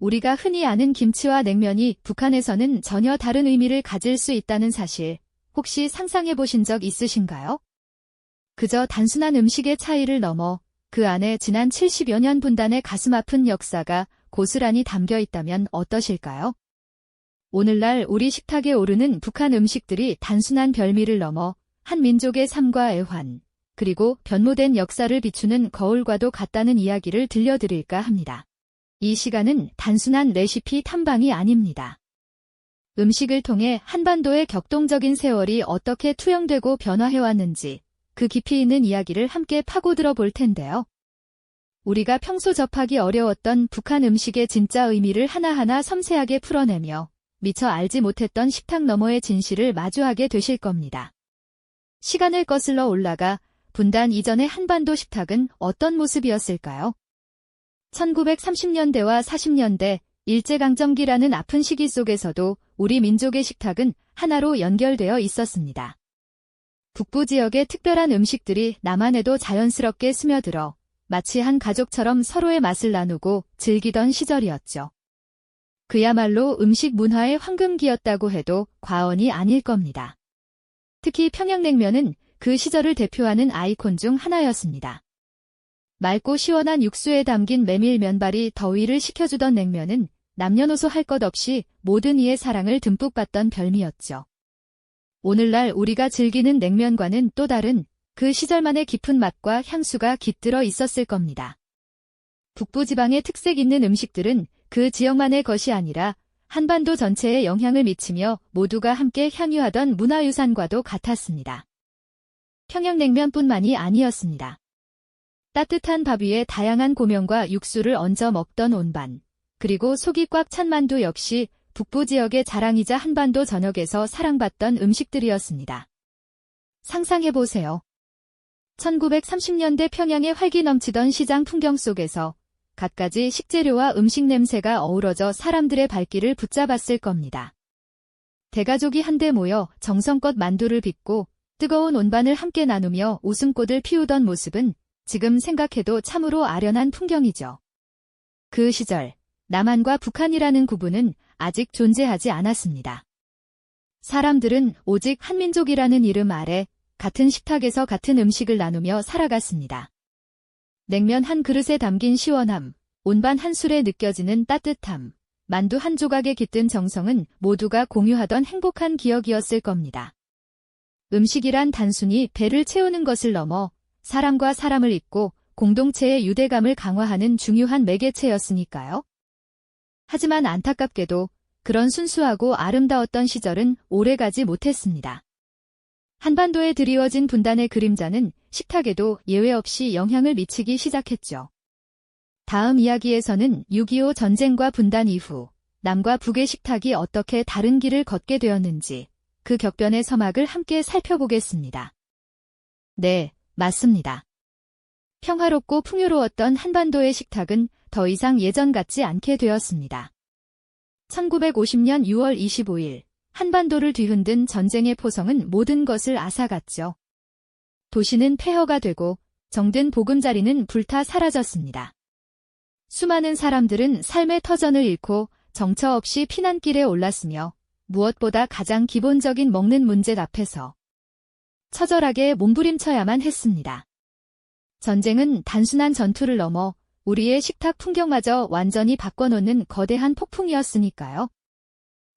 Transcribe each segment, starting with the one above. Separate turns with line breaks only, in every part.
우리가 흔히 아는 김치와 냉면이 북한에서는 전혀 다른 의미를 가질 수 있다는 사실, 혹시 상상해 보신 적 있으신가요? 그저 단순한 음식의 차이를 넘어 그 안에 지난 70여 년 분단의 가슴 아픈 역사가 고스란히 담겨 있다면 어떠실까요? 오늘날 우리 식탁에 오르는 북한 음식들이 단순한 별미를 넘어 한 민족의 삶과 애환, 그리고 변모된 역사를 비추는 거울과도 같다는 이야기를 들려드릴까 합니다. 이 시간은 단순한 레시피 탐방이 아닙니다. 음식을 통해 한반도의 격동적인 세월이 어떻게 투영되고 변화해왔는지 그 깊이 있는 이야기를 함께 파고들어 볼 텐데요. 우리가 평소 접하기 어려웠던 북한 음식의 진짜 의미를 하나하나 섬세하게 풀어내며 미처 알지 못했던 식탁 너머의 진실을 마주하게 되실 겁니다. 시간을 거슬러 올라가 분단 이전의 한반도 식탁은 어떤 모습이었을까요? 1930년대와 40년대 일제강점기라는 아픈 시기 속에서도 우리 민족의 식탁은 하나로 연결되어 있었습니다. 북부 지역의 특별한 음식들이 남한에도 자연스럽게 스며들어 마치 한 가족처럼 서로의 맛을 나누고 즐기던 시절이었죠. 그야말로 음식 문화의 황금기였다고 해도 과언이 아닐 겁니다. 특히 평양냉면은 그 시절을 대표하는 아이콘 중 하나였습니다. 맑고 시원한 육수에 담긴 메밀 면발이 더위를 식혀주던 냉면은 남녀노소 할 것 없이 모든 이의 사랑을 듬뿍 받던 별미였죠. 오늘날 우리가 즐기는 냉면과는 또 다른 그 시절만의 깊은 맛과 향수가 깃들어 있었을 겁니다. 북부지방의 특색 있는 음식들은 그 지역만의 것이 아니라 한반도 전체에 영향을 미치며 모두가 함께 향유하던 문화유산과도 같았습니다. 평양냉면뿐만이 아니었습니다. 따뜻한 밥 위에 다양한 고명과 육수를 얹어 먹던 온반, 그리고 속이 꽉 찬 만두 역시 북부 지역의 자랑이자 한반도 전역에서 사랑받던 음식들이었습니다. 상상해보세요. 1930년대 평양의 활기 넘치던 시장 풍경 속에서 갖가지 식재료와 음식 냄새가 어우러져 사람들의 발길을 붙잡았을 겁니다. 대가족이 한데 모여 정성껏 만두를 빚고 뜨거운 온반을 함께 나누며 웃음꽃을 피우던 모습은 지금 생각해도 참으로 아련한 풍경이죠. 그 시절, 남한과 북한이라는 구분은 아직 존재하지 않았습니다. 사람들은 오직 한민족이라는 이름 아래 같은 식탁에서 같은 음식을 나누며 살아갔습니다. 냉면 한 그릇에 담긴 시원함, 온반 한 술에 느껴지는 따뜻함, 만두 한 조각에 깃든 정성은 모두가 공유하던 행복한 기억이었을 겁니다. 음식이란 단순히 배를 채우는 것을 넘어 사람과 사람을 잇고 공동체의 유대감을 강화하는 중요한 매개체였으니까요. 하지만 안타깝게도 그런 순수하고 아름다웠던 시절은 오래가지 못했습니다. 한반도에 드리워진 분단의 그림자는 식탁에도 예외 없이 영향을 미치기 시작했죠. 다음 이야기에서는 6.25 전쟁과 분단 이후 남과 북의 식탁이 어떻게 다른 길을 걷게 되었는지 그 격변의 서막을 함께 살펴보겠습니다. 네, 맞습니다. 평화롭고 풍요로웠던 한반도의 식탁은 더 이상 예전 같지 않게 되었습니다. 1950년 6월 25일 한반도를 뒤흔든 전쟁의 포성은 모든 것을 앗아갔죠. 도시는 폐허가 되고 정든 보금자리는 불타 사라졌습니다. 수많은 사람들은 삶의 터전을 잃고 정처 없이 피난길에 올랐으며 무엇보다 가장 기본적인 먹는 문제 앞에서 처절하게 몸부림쳐야만 했습니다. 전쟁은 단순한 전투를 넘어 우리의 식탁 풍경마저 완전히 바꿔놓는 거대한 폭풍이었으니까요.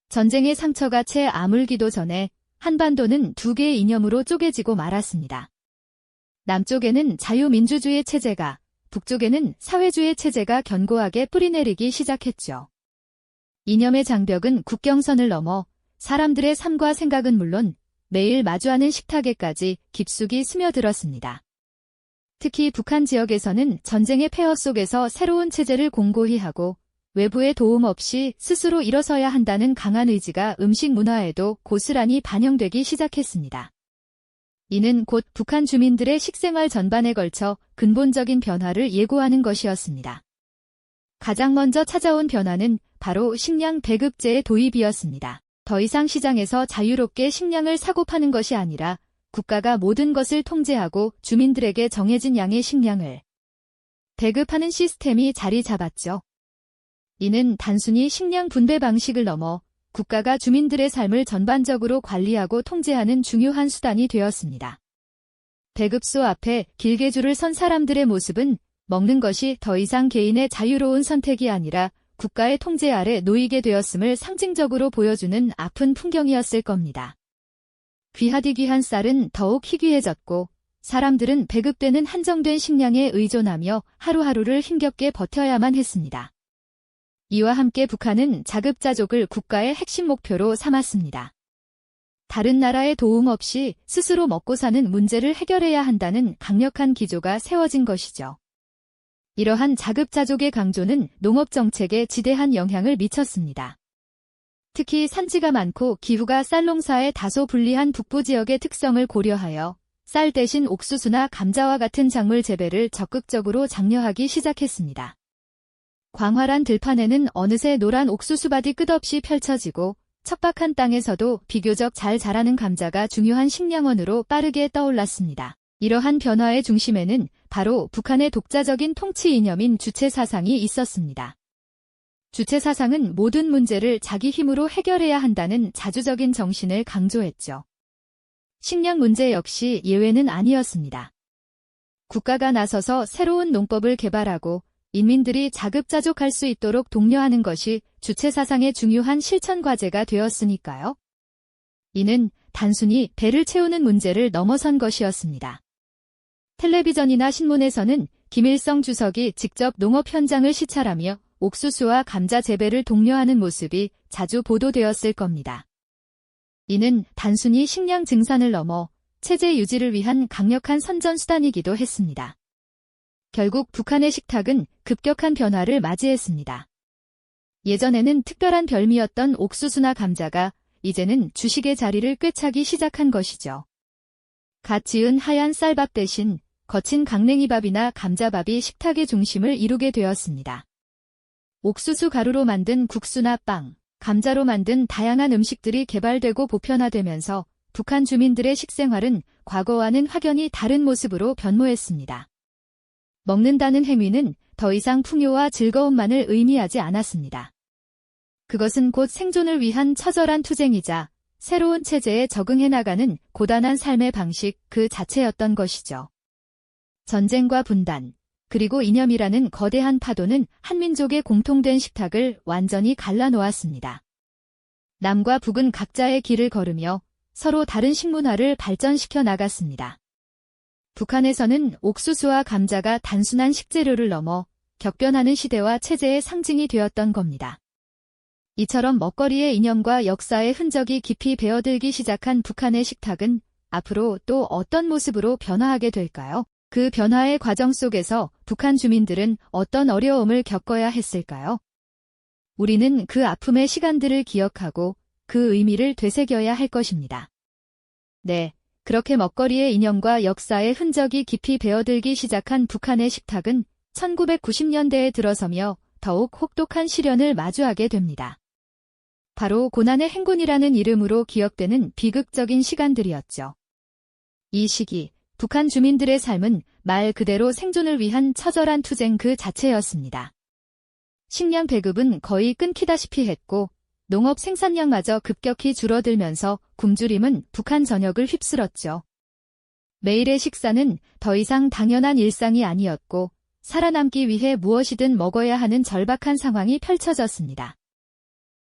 전쟁의 상처가 채 아물기도 전에 한반도는 두 개의 이념으로 쪼개지고 말았습니다. 남쪽에는 자유민주주의 체제가, 북쪽에는 사회주의 체제가 견고하게 뿌리내리기 시작했죠. 이념의 장벽은 국경선을 넘어 사람들의 삶과 생각은 물론 매일 마주하는 식탁에까지 깊숙이 스며들었습니다. 특히 북한 지역에서는 전쟁의 폐허 속에서 새로운 체제를 공고히 하고 외부의 도움 없이 스스로 일어서야 한다는 강한 의지가 음식 문화에도 고스란히 반영되기 시작했습니다. 이는 곧 북한 주민들의 식생활 전반에 걸쳐 근본적인 변화를 예고하는 것이었습니다. 가장 먼저 찾아온 변화는 바로 식량 배급제의 도입이었습니다. 더 이상 시장에서 자유롭게 식량을 사고 파는 것이 아니라 국가가 모든 것을 통제하고 주민들에게 정해진 양의 식량을 배급하는 시스템이 자리 잡았죠. 이는 단순히 식량 분배 방식을 넘어 국가가 주민들의 삶을 전반적으로 관리하고 통제하는 중요한 수단이 되었습니다. 배급소 앞에 길게 줄을 선 사람들의 모습은 먹는 것이 더 이상 개인의 자유로운 선택이 아니라 국가의 통제 아래 놓이게 되었음을 상징적으로 보여주는 아픈 풍경이었을 겁니다. 귀하디 귀한 쌀은 더욱 희귀해졌고 사람들은 배급되는 한정된 식량에 의존하며 하루하루를 힘겹게 버텨야만 했습니다. 이와 함께 북한은 자급자족을 국가의 핵심 목표로 삼았습니다. 다른 나라의 도움 없이 스스로 먹고 사는 문제를 해결해야 한다는 강력한 기조가 세워진 것이죠. 이러한 자급자족의 강조는 농업정책에 지대한 영향을 미쳤습니다. 특히 산지가 많고 기후가 쌀 농사에 다소 불리한 북부 지역의 특성을 고려하여 쌀 대신 옥수수나 감자와 같은 작물 재배를 적극적으로 장려하기 시작했습니다. 광활한 들판에는 어느새 노란 옥수수밭이 끝없이 펼쳐지고 척박한 땅에서도 비교적 잘 자라는 감자가 중요한 식량원으로 빠르게 떠올랐습니다. 이러한 변화의 중심에는 바로 북한의 독자적인 통치 이념인 주체사상이 있었습니다. 주체사상은 모든 문제를 자기 힘으로 해결해야 한다는 자주적인 정신을 강조했죠. 식량 문제 역시 예외는 아니었습니다. 국가가 나서서 새로운 농법을 개발하고 인민들이 자급자족할 수 있도록 독려하는 것이 주체사상의 중요한 실천 과제가 되었으니까요. 이는 단순히 배를 채우는 문제를 넘어선 것이었습니다. 텔레비전이나 신문에서는 김일성 주석이 직접 농업 현장을 시찰하며 옥수수와 감자 재배를 독려하는 모습이 자주 보도되었을 겁니다. 이는 단순히 식량 증산을 넘어 체제 유지를 위한 강력한 선전수단이기도 했습니다. 결국 북한의 식탁은 급격한 변화를 맞이했습니다. 예전에는 특별한 별미였던 옥수수나 감자가 이제는 주식의 자리를 꿰차기 시작한 것이죠. 갓 지은 하얀 쌀밥 대신 거친 강냉이밥이나 감자밥이 식탁의 중심을 이루게 되었습니다. 옥수수 가루로 만든 국수나 빵, 감자로 만든 다양한 음식들이 개발되고 보편화되면서 북한 주민들의 식생활은 과거와는 확연히 다른 모습으로 변모했습니다. 먹는다는 행위는 더 이상 풍요와 즐거움만을 의미하지 않았습니다. 그것은 곧 생존을 위한 처절한 투쟁이자 새로운 체제에 적응해 나가는 고단한 삶의 방식 그 자체였던 것이죠. 전쟁과 분단, 그리고 이념이라는 거대한 파도는 한민족의 공통된 식탁을 완전히 갈라놓았습니다. 남과 북은 각자의 길을 걸으며 서로 다른 식문화를 발전시켜 나갔습니다. 북한에서는 옥수수와 감자가 단순한 식재료를 넘어 격변하는 시대와 체제의 상징이 되었던 겁니다. 이처럼 먹거리의 이념과 역사의 흔적이 깊이 배어들기 시작한 북한의 식탁은 앞으로 또 어떤 모습으로 변화하게 될까요? 그 변화의 과정 속에서 북한 주민들은 어떤 어려움을 겪어야 했을까요? 우리는 그 아픔의 시간들을 기억하고 그 의미를 되새겨야 할 것입니다. 네, 그렇게 먹거리의 이념과 역사의 흔적이 깊이 배어들기 시작한 북한의 식탁은 1990년대에 들어서며 더욱 혹독한 시련을 마주하게 됩니다. 바로 고난의 행군이라는 이름으로 기억되는 비극적인 시간들이었죠. 이 시기, 북한 주민들의 삶은 말 그대로 생존을 위한 처절한 투쟁 그 자체였습니다. 식량 배급은 거의 끊기다시피 했고 농업 생산량마저 급격히 줄어들면서 굶주림은 북한 전역을 휩쓸었죠. 매일의 식사는 더 이상 당연한 일상이 아니었고 살아남기 위해 무엇이든 먹어야 하는 절박한 상황이 펼쳐졌습니다.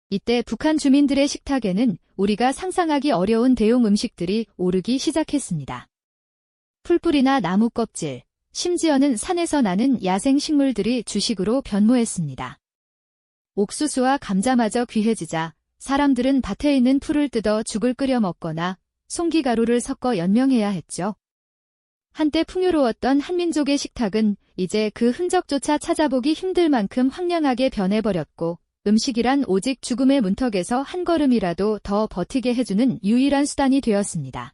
이때 북한 주민들의 식탁에는 우리가 상상하기 어려운 대용 음식들이 오르기 시작했습니다. 풀뿌리나 나무 껍질, 심지어는 산에서 나는 야생 식물들이 주식으로 변모했습니다. 옥수수와 감자마저 귀해지자 사람들은 밭에 있는 풀을 뜯어 죽을 끓여 먹거나 송기가루를 섞어 연명해야 했죠. 한때 풍요로웠던 한민족의 식탁은 이제 그 흔적조차 찾아보기 힘들 만큼 황량하게 변해버렸고 음식이란 오직 죽음의 문턱에서 한 걸음이라도 더 버티게 해주는 유일한 수단이 되었습니다.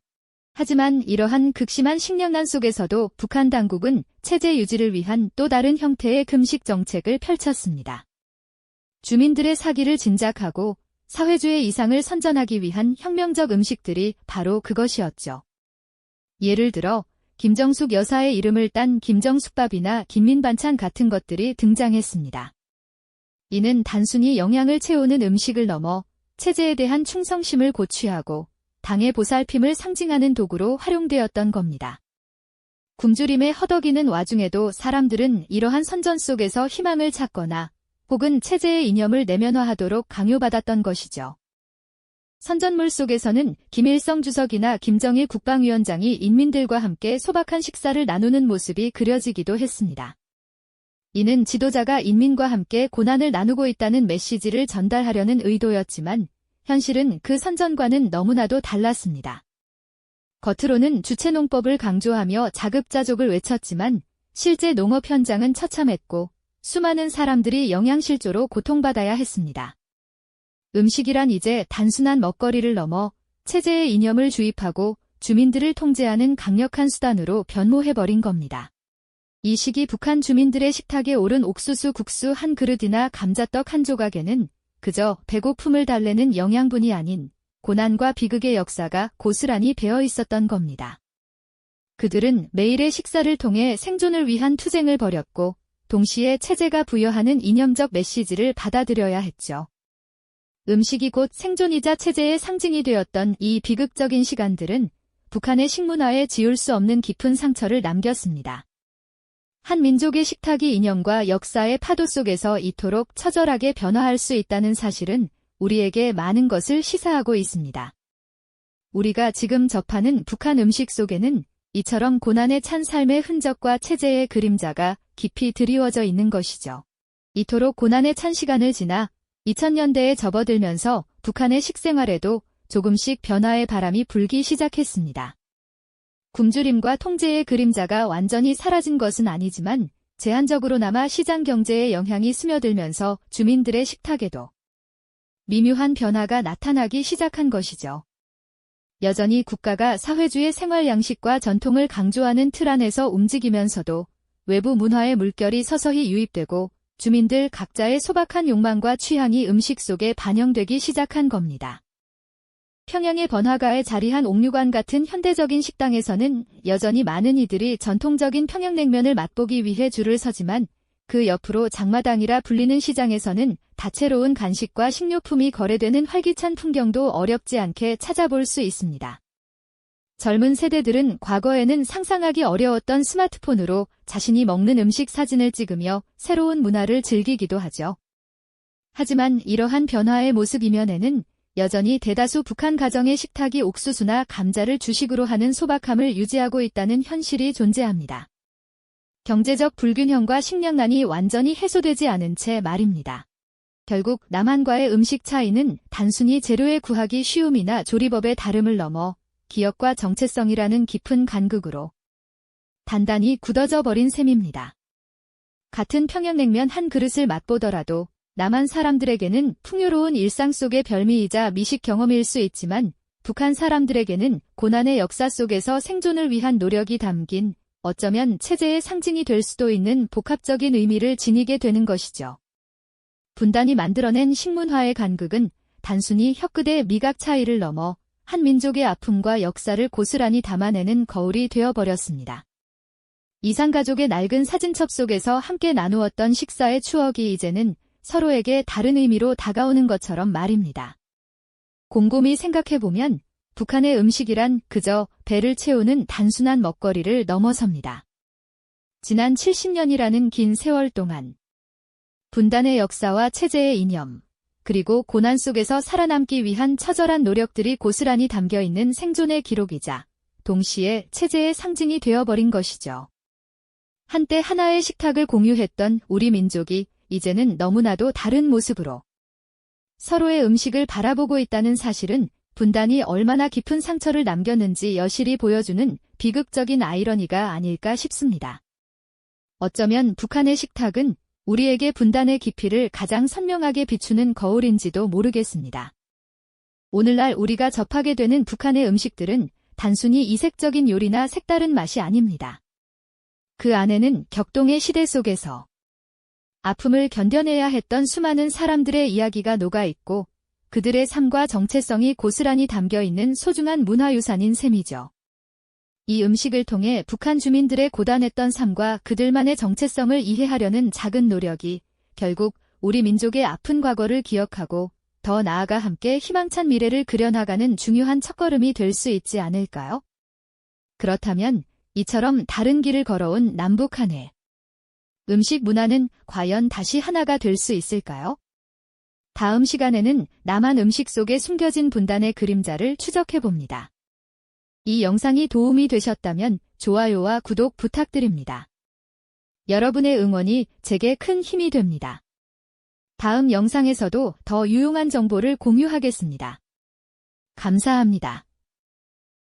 하지만 이러한 극심한 식량난 속에서도 북한 당국은 체제 유지를 위한 또 다른 형태의 금식 정책을 펼쳤습니다. 주민들의 사기를 진작하고 사회주의 이상을 선전하기 위한 혁명적 음식들이 바로 그것이었죠. 예를 들어 김정숙 여사의 이름을 딴 김정숙밥이나 김민반찬 같은 것들이 등장했습니다. 이는 단순히 영양을 채우는 음식을 넘어 체제에 대한 충성심을 고취하고 당의 보살핌을 상징하는 도구로 활용되었던 겁니다. 굶주림에 허덕이는 와중에도 사람들은 이러한 선전 속에서 희망을 찾거나 혹은 체제의 이념을 내면화하도록 강요받았던 것이죠. 선전물 속에서는 김일성 주석이나 김정일 국방위원장이 인민들과 함께 소박한 식사를 나누는 모습이 그려지기도 했습니다. 이는 지도자가 인민과 함께 고난을 나누고 있다는 메시지를 전달하려는 의도였지만 현실은 그 선전과는 너무나도 달랐습니다. 겉으로는 주체농법을 강조하며 자급자족을 외쳤지만 실제 농업 현장은 처참했고 수많은 사람들이 영양실조로 고통받아야 했습니다. 음식이란 이제 단순한 먹거리를 넘어 체제의 이념을 주입하고 주민들을 통제하는 강력한 수단으로 변모해버린 겁니다. 이 시기 북한 주민들의 식탁에 오른 옥수수 국수 한 그릇이나 감자떡 한 조각에는 그저 배고픔을 달래는 영양분이 아닌 고난과 비극의 역사가 고스란히 배어 있었던 겁니다. 그들은 매일의 식사를 통해 생존을 위한 투쟁을 벌였고 동시에 체제가 부여하는 이념적 메시지를 받아들여야 했죠. 음식이 곧 생존이자 체제의 상징이 되었던 이 비극적인 시간들은 북한의 식문화에 지울 수 없는 깊은 상처를 남겼습니다. 한 민족의 식탁이 이념과 역사의 파도 속에서 이토록 처절하게 변화할 수 있다는 사실은 우리에게 많은 것을 시사하고 있습니다. 우리가 지금 접하는 북한 음식 속에는 이처럼 고난에 찬 삶의 흔적과 체제의 그림자가 깊이 드리워져 있는 것이죠. 이토록 고난에 찬 시간을 지나 2000년대에 접어들면서 북한의 식생활에도 조금씩 변화의 바람이 불기 시작했습니다. 굶주림과 통제의 그림자가 완전히 사라진 것은 아니지만 제한적으로나마 시장 경제의 영향이 스며들면서 주민들의 식탁에도 미묘한 변화가 나타나기 시작한 것이죠. 여전히 국가가 사회주의 생활 양식과 전통을 강조하는 틀 안에서 움직이면서도 외부 문화의 물결이 서서히 유입되고 주민들 각자의 소박한 욕망과 취향이 음식 속에 반영되기 시작한 겁니다. 평양의 번화가에 자리한 옥류관 같은 현대적인 식당에서는 여전히 많은 이들이 전통적인 평양냉면을 맛보기 위해 줄을 서지만 그 옆으로 장마당이라 불리는 시장에서는 다채로운 간식과 식료품이 거래되는 활기찬 풍경도 어렵지 않게 찾아볼 수 있습니다. 젊은 세대들은 과거에는 상상하기 어려웠던 스마트폰으로 자신이 먹는 음식 사진을 찍으며 새로운 문화를 즐기기도 하죠. 하지만 이러한 변화의 모습 이면에는 여전히 대다수 북한 가정의 식탁이 옥수수나 감자를 주식으로 하는 소박함을 유지하고 있다는 현실이 존재합니다. 경제적 불균형과 식량난이 완전히 해소되지 않은 채 말입니다. 결국 남한과의 음식 차이는 단순히 재료의 구하기 쉬움이나 조리법의 다름을 넘어 기업과 정체성이라는 깊은 간극으로 단단히 굳어져 버린 셈입니다. 같은 평양냉면 한 그릇을 맛보더라도 남한 사람들에게는 풍요로운 일상 속의 별미이자 미식 경험일 수 있지만 북한 사람들에게는 고난의 역사 속에서 생존을 위한 노력이 담긴 어쩌면 체제의 상징이 될 수도 있는 복합적인 의미를 지니게 되는 것이죠. 분단이 만들어낸 식문화의 간극은 단순히 혀끝의 미각 차이를 넘어 한 민족의 아픔과 역사를 고스란히 담아내는 거울이 되어버렸습니다. 이산가족의 낡은 사진첩 속에서 함께 나누었던 식사의 추억이 이제는 서로에게 다른 의미로 다가오는 것처럼 말입니다. 곰곰이 생각해보면 북한의 음식이란 그저 배를 채우는 단순한 먹거리를 넘어섭니다. 지난 70년이라는 긴 세월 동안 분단의 역사와 체제의 이념, 그리고 고난 속에서 살아남기 위한 처절한 노력들이 고스란히 담겨있는 생존의 기록이자 동시에 체제의 상징이 되어버린 것이죠. 한때 하나의 식탁을 공유했던 우리 민족이 이제는 너무나도 다른 모습으로 서로의 음식을 바라보고 있다는 사실은 분단이 얼마나 깊은 상처를 남겼는지 여실히 보여주는 비극적인 아이러니가 아닐까 싶습니다. 어쩌면 북한의 식탁은 우리에게 분단의 깊이를 가장 선명하게 비추는 거울인지도 모르겠습니다. 오늘날 우리가 접하게 되는 북한의 음식들은 단순히 이색적인 요리나 색다른 맛이 아닙니다. 그 안에는 격동의 시대 속에서 아픔을 견뎌내야 했던 수많은 사람들의 이야기가 녹아있고 그들의 삶과 정체성이 고스란히 담겨있는 소중한 문화유산인 셈이죠. 이 음식을 통해 북한 주민들의 고단했던 삶과 그들만의 정체성을 이해하려는 작은 노력이 결국 우리 민족의 아픈 과거를 기억하고 더 나아가 함께 희망찬 미래를 그려나가는 중요한 첫걸음이 될 수 있지 않을까요? 그렇다면 이처럼 다른 길을 걸어온 남북 한일 음식 문화는 과연 다시 하나가 될 수 있을까요? 다음 시간에는 남한 음식 속에 숨겨진 분단의 그림자를 추적해봅니다. 이 영상이 도움이 되셨다면 좋아요와 구독 부탁드립니다. 여러분의 응원이 제게 큰 힘이 됩니다. 다음 영상에서도 더 유용한 정보를 공유하겠습니다. 감사합니다.